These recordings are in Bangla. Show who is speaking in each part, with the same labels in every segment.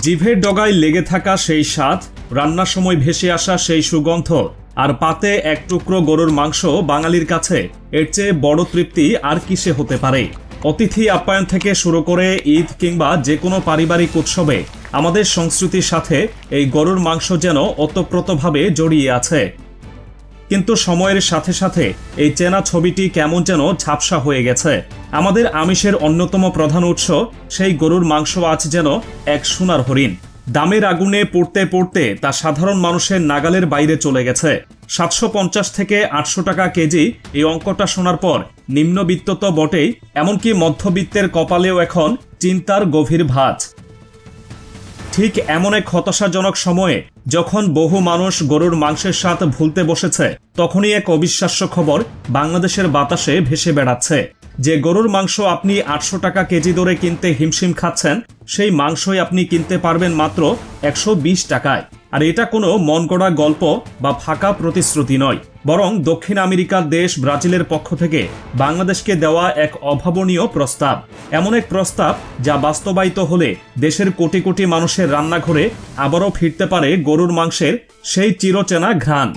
Speaker 1: জিভের ডগায় লেগে থাকা সেই স্বাদ, রান্নার সময় ভেসে আসা সেই সুগন্ধ আর পাতে এক টুকরো গরুর মাংস বাঙালির কাছে এর চেয়ে বড় তৃপ্তি আর কিসে হতে পারে। অতিথি আপ্যায়ন থেকে শুরু করে ঈদ কিংবা যে কোনো পারিবারিক উৎসবে আমাদের সংস্কৃতির সাথে এই গরুর মাংস যেন ওতপ্রোতভাবে জড়িয়ে আছে। কিন্তু সময়ের সাথে সাথে এই চেনা ছবিটি কেমন যেন ঝাপসা হয়ে গেছে। আমাদের আমিষের অন্যতম প্রধান উৎস সেই গরুর মাংস আজ যেন এক সোনার হরিণ। দামের আগুনে পড়তে পড়তে তা সাধারণ মানুষের নাগালের বাইরে চলে গেছে। 750 থেকে 800 টাকা কেজি এই অঙ্কটা শোনার পর নিম্নবিত্ত তো বটেই, এমনকি মধ্যবিত্তের কপালেও এখন চিন্তার গভীর ভাঁজ। ঠিক এমন এক হতাশাজনক সময়ে যখন বহু মানুষ গরুর মাংসের স্বাদ ভুলতে বসেছে, তখনই এক অবিশ্বাস্য খবর বাংলাদেশের বাতাসে ভেসে বেড়াচ্ছে যে গরুর মাংস আপনি 800 টাকা কেজি দরে কিনতে হিমশিম খাচ্ছেন, সেই মাংসই আপনি কিনতে পারবেন মাত্র 120 টাকায়। আর এটা কোনো মন গড়া গল্প বা ফাঁকা প্রতিশ্রুতি নয়, বরং দক্ষিণ আমেরিকার দেশ ব্রাজিলের পক্ষ থেকে বাংলাদেশকে দেওয়া এক অভাবনীয় প্রস্তাব। এমন এক প্রস্তাব যা বাস্তবায়িত হলে দেশের কোটি কোটি মানুষের রান্নাঘরে আবারও ফিরতে পারে গরুর মাংসের সেই চিরচেনা ঘ্রাণ।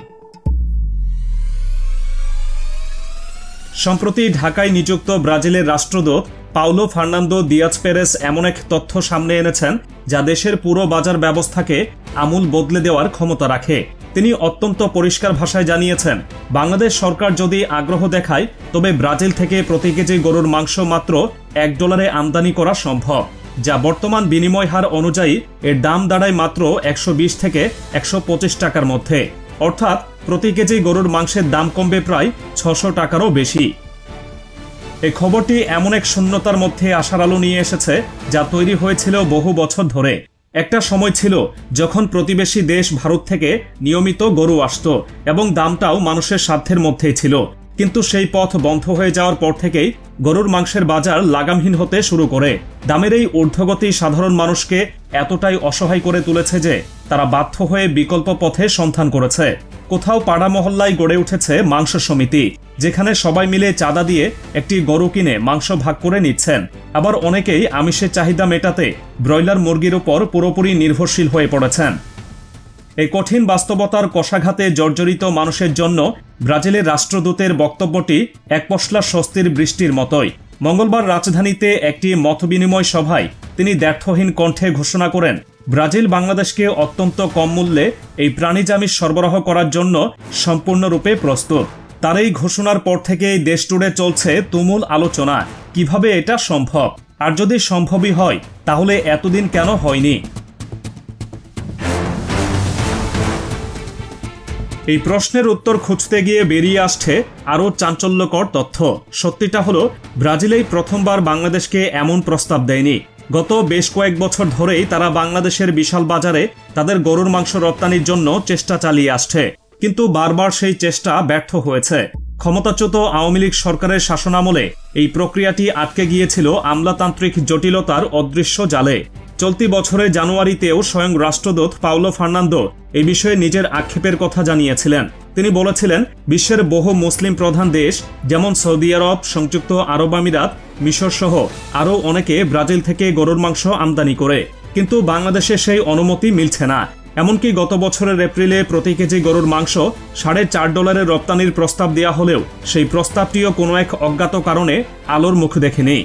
Speaker 1: সম্প্রতি ঢাকায় নিযুক্ত ব্রাজিলের রাষ্ট্রদূত পাওলো ফার্নান্দো দিয়াজ পেরেস এমন এক তথ্য সামনে এনেছেন যা দেশের পুরো বাজার ব্যবস্থাকে আমূল বদলে দেওয়ার ক্ষমতা রাখে। তিনি অত্যন্ত পরিষ্কার ভাষায় জানিয়েছেন, বাংলাদেশ সরকার যদি আগ্রহ দেখায় তবে ব্রাজিল থেকে প্রতি কেজি গরুর মাংস মাত্র $1 আমদানি করা সম্ভব, যা বর্তমান বিনিময় হার অনুযায়ী এর দাম দাঁড়ায় মাত্র 120 থেকে 125 টাকার মধ্যে। অর্থাৎ প্রতি কেজি গরুর মাংসের দাম কমবে প্রায় 600 টাকারও বেশি। এই খবরটি এমন এক শূন্যতার মধ্যে আশার আলো নিয়ে এসেছে যা তৈরি হয়েছিল বহু বছর ধরে। একটা সময় ছিল যখন প্রতিবেশী দেশ ভারত থেকে নিয়মিত গরু আসতো এবং দামটাও মানুষের সাধ্যের মধ্যেই ছিল, কিন্তু সেই পথ বন্ধ হয়ে যাওয়ার পর থেকেই গরুর মাংসের বাজার লাগামহীন হতে শুরু করে। দামের এই ঊর্ধ্বগতি সাধারণ মানুষকে এতটাই অসহায় করে তুলেছে যে তারা বাধ্য হয়ে বিকল্প পথে সন্ধান করেছে। কোথাও পাড়া মহল্লায় গড়ে উঠেছে মাংস সমিতি, যেখানে সবাই মিলে চাঁদা দিয়ে একটি গরু কিনে মাংস ভাগ করে নিচ্ছেন। আবার অনেকেই আমিষের চাহিদা মেটাতে ব্রয়লার মুরগির উপর পুরোপুরি নির্ভরশীল হয়ে পড়েছেন। এই কঠিন বাস্তবতার কষাঘাতে জর্জরিত মানুষের জন্য ব্রাজিলের রাষ্ট্রদূতের বক্তব্যটি এক পশলা স্বস্তির বৃষ্টির মতোই। মঙ্গলবার রাজধানীতে একটি মতবিনিময় সভায় তিনি দ্ব্যর্থহীন কণ্ঠে ঘোষণা করেন, ব্রাজিল বাংলাদেশকে অত্যন্ত কম মূল্যে এই প্রাণীজ আমিষ সরবরাহ করার জন্য সম্পূর্ণরূপে প্রস্তুত। তার এই ঘোষণার পর থেকেই দেশ জুড়ে চলছে তুমুল আলোচনা, কিভাবে এটা সম্ভব, আর যদি সম্ভবই হয় তাহলে এতদিন কেন হয়নি। এই প্রশ্নের উত্তর খুঁজতে গিয়ে বেরিয়ে আসছে আরও চাঞ্চল্যকর তথ্য। সত্যিটা হলো, ব্রাজিলেই প্রথমবার বাংলাদেশকে এমন প্রস্তাব দেয়নি। গত বেশ কয়েক বছর ধরেই তারা বাংলাদেশের বিশাল বাজারে তাদের গরুর মাংস রপ্তানির জন্য চেষ্টা চালিয়ে আসছে, কিন্তু বারবার সেই চেষ্টা ব্যর্থ হয়েছে। ক্ষমতাচ্যুত আওয়ামী লীগ সরকারের শাসনামলে এই প্রক্রিয়াটি আটকে গিয়েছিল আমলাতান্ত্রিক জটিলতার অদৃশ্য জালে। চলতি বছরের জানুয়ারিতেও স্বয়ং রাষ্ট্রদূত পাওলো ফার্নান্দো এই বিষয়ে নিজের আক্ষেপের কথা জানিয়েছিলেন। তিনি বলেছিলেন, বিশ্বের বহু মুসলিম প্রধান দেশ যেমন সৌদি আরব, সংযুক্ত আরব আমিরাত, মিশর সহ আরও অনেকে ব্রাজিল থেকে গরুর মাংস আমদানি করে, কিন্তু বাংলাদেশে সেই অনুমতি মিলছে না। এমনকি গত বছরের এপ্রিলে প্রতি কেজি গরুর মাংস $4.5 রপ্তানির প্রস্তাব দেওয়া হলেও সেই প্রস্তাবটিও কোনো এক অজ্ঞাত কারণে আলোর মুখ দেখেনি।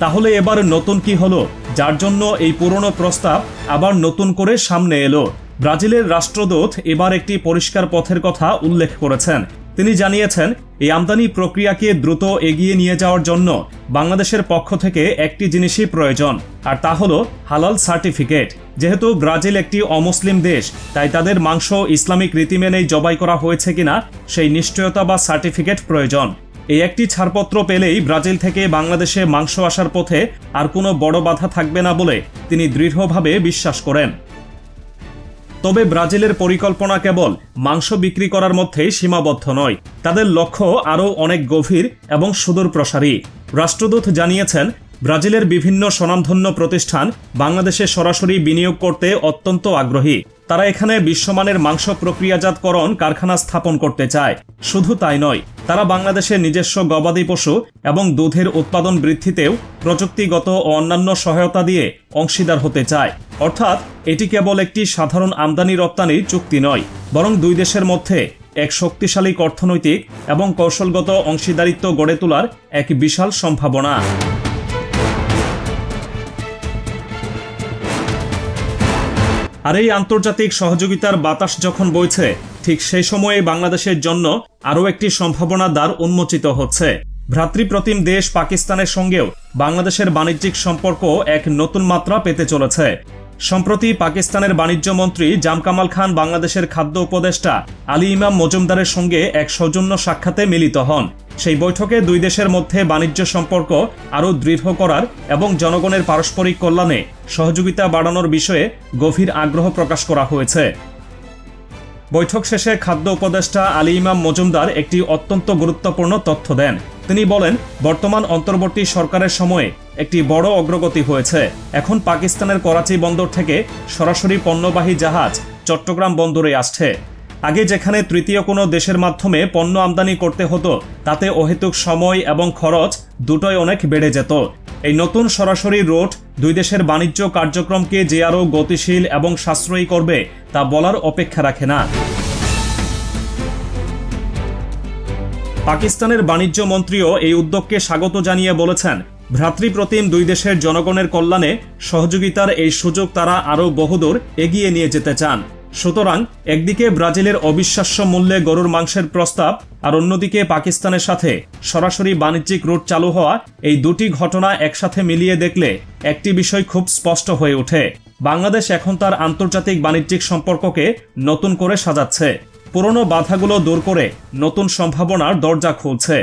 Speaker 1: তাহলে এবার নতুন কি হলো, যার জন্য এই পুরনো প্রস্তাব আবার নতুন করে সামনে এলো? ব্রাজিলের রাষ্ট্রদূত এবার একটি পরিষ্কার পথের কথা উল্লেখ করেছেন। তিনি জানিয়েছেন, এই আমদানি প্রক্রিয়াকে দ্রুত এগিয়ে নিয়ে যাওয়ার জন্য বাংলাদেশের পক্ষ থেকে একটি জিনিসই প্রয়োজন, আর তা হলো হালাল সার্টিফিকেট। যেহেতু ব্রাজিল একটি অমুসলিম দেশ, তাই তাদের মাংস ইসলামিক রীতি মেনেই জবাই করা হয়েছে কিনা সেই নিশ্চয়তা বা সার্টিফিকেট প্রয়োজন। এই একটি ছাড়পত্র পেলেই ব্রাজিল থেকে বাংলাদেশে মাংস আসার পথে আর কোনো বড় বাধা থাকবে না বলে তিনি দৃঢ়ভাবে বিশ্বাস করেন। তবে ব্রাজিলের পরিকল্পনা কেবল মাংস বিক্রি করার মধ্যেই সীমাবদ্ধ নয়, তাদের লক্ষ্য আরও অনেক গভীর এবং সুদূরপ্রসারী। রাষ্ট্রদূত জানিয়েছেন, ব্রাজিলের বিভিন্ন স্বনামধন্য প্রতিষ্ঠান বাংলাদেশে সরাসরি বিনিয়োগ করতে অত্যন্ত আগ্রহী। তারা এখানে বিশ্বমানের মাংস প্রক্রিয়াজাতকরণ কারখানা স্থাপন করতে চায়। শুধু তাই নয়, তারা বাংলাদেশের নিজস্ব গবাদি পশু এবং দুধের উৎপাদন বৃদ্ধিতেও প্রযুক্তিগত ও অন্যান্য সহায়তা দিয়ে অংশীদার হতে চায়। অর্থাৎ এটি কেবল একটি সাধারণ আমদানি রপ্তানির চুক্তি নয়, বরং দুই দেশের মধ্যে এক শক্তিশালী অর্থনৈতিক এবং কৌশলগত অংশীদারিত্ব গড়ে তোলার এক বিশাল সম্ভাবনা। আর এই আন্তর্জাতিক সহযোগিতার বাতাস যখন বইছে, ঠিক সেই সময়ে বাংলাদেশের জন্য আরও একটি সম্ভাবনার দ্বার উন্মোচিত হচ্ছে। ভ্রাতৃপ্রতিম দেশ পাকিস্তানের সঙ্গেও বাংলাদেশের বাণিজ্যিক সম্পর্ক এক নতুন মাত্রা পেতে চলেছে। সম্প্রতি পাকিস্তানের বাণিজ্য মন্ত্রী জামকামাল খান বাংলাদেশের খাদ্য উপদেষ্টা আলী ইমাম মজুমদারের সঙ্গে এক সৌজন্য সাক্ষাতে মিলিত হন। সেই বৈঠকে দুই দেশের মধ্যে বাণিজ্য সম্পর্ক আরও দৃঢ় করার এবং জনগণের পারস্পরিক কল্যাণে সহযোগিতা বাড়ানোর বিষয়ে গভীর আগ্রহ প্রকাশ করা হয়েছে। বৈঠক শেষে খাদ্য উপদেষ্টা আলী ইমাম মজুমদার একটি অত্যন্ত গুরুত্বপূর্ণ তথ্য দেন। তিনি বলেন, বর্তমান অন্তর্বর্তী সরকারের সময়ে একটি বড় অগ্রগতি হয়েছে। এখন পাকিস্তানের করাচি বন্দর থেকে সরাসরি পণ্যবাহী জাহাজ চট্টগ্রাম বন্দরে আসছে। আগে যেখানে তৃতীয় কোনো দেশের মাধ্যমে পণ্য আমদানি করতে হতো, তাতে অহেতুক সময় এবং খরচ দুটোই অনেক বেড়ে যেত। এই নতুন সরাসরি রুট দুই দেশের বাণিজ্য কার্যক্রমকে যে আরও গতিশীল এবং সাশ্রয়ী করবে তা বলার অপেক্ষা রাখে না। পাকিস্তানের বাণিজ্য মন্ত্রীও এই উদ্যোগকে স্বাগত জানিয়ে বলেছেন, ভ্রাতৃপ্রতিম দুই দেশের জনগণের কল্যাণে সহযোগিতার এই সুযোগ তারা আরও বহুদূর এগিয়ে নিয়ে যেতে চান। সুতরাং একদিকে ব্রাজিলের অবিশ্বাস্য মূল্যে গরুর মাংসের প্রস্তাব, আর অন্যদিকে পাকিস্তানের সাথে সরাসরি বাণিজ্যিক রুট চালু হওয়া, এই দুটি ঘটনা একসাথে মিলিয়ে দেখলে একটি বিষয় খুব স্পষ্ট হয়ে ওঠে। বাংলাদেশ এখন তার আন্তর্জাতিক বাণিজ্যিক সম্পর্ককে নতুন করে সাজাচ্ছে, পুরনো বাধাগুলো দূর করে নতুন সম্ভাবনার দরজা খুলছে।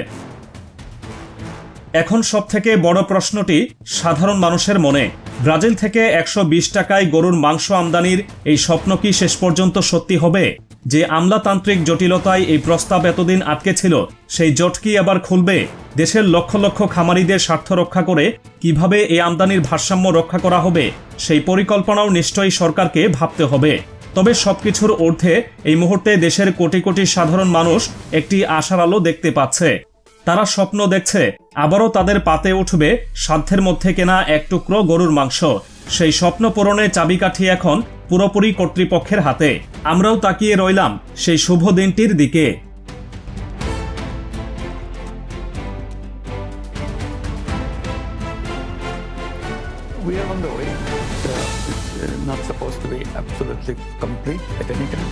Speaker 1: এখন সবথেকে বড় প্রশ্নটি সাধারণ মানুষের মনে, ব্রাজিল থেকে 120 টাকায় গরুর মাংস আমদানির এই স্বপ্ন কি শেষ পর্যন্ত সত্যি হবে? যে আমলাতান্ত্রিক জটিলতায় এই প্রস্তাব এতদিন আটকে ছিল, সেই জট কি আবার খুলবে? দেশের লক্ষ লক্ষ খামারিদের স্বার্থ রক্ষা করে কিভাবে এই আমদানির ভারসাম্য রক্ষা করা হবে, সেই পরিকল্পনাও নিশ্চয়ই সরকারকে ভাবতে হবে। তবে সবকিছুর ঊর্ধ্বে এই মুহূর্তে দেশের কোটি কোটি সাধারণ মানুষ একটি আশার আলো দেখতে পাচ্ছে। তারা স্বপ্ন দেখছে আবারও তাদের পাতে উঠবে সাধ্যের মধ্যে কেনা এক টুকরো গরুর মাংস। সেই স্বপ্ন পূরণের চাবিকাঠি এখন পুরোপুরি কর্তৃপক্ষের হাতে। আমরাও তাকিয়ে রইলাম সেই শুভ দিনটির দিকে।
Speaker 2: We are on the way. It's not supposed to be absolutely complete at any time.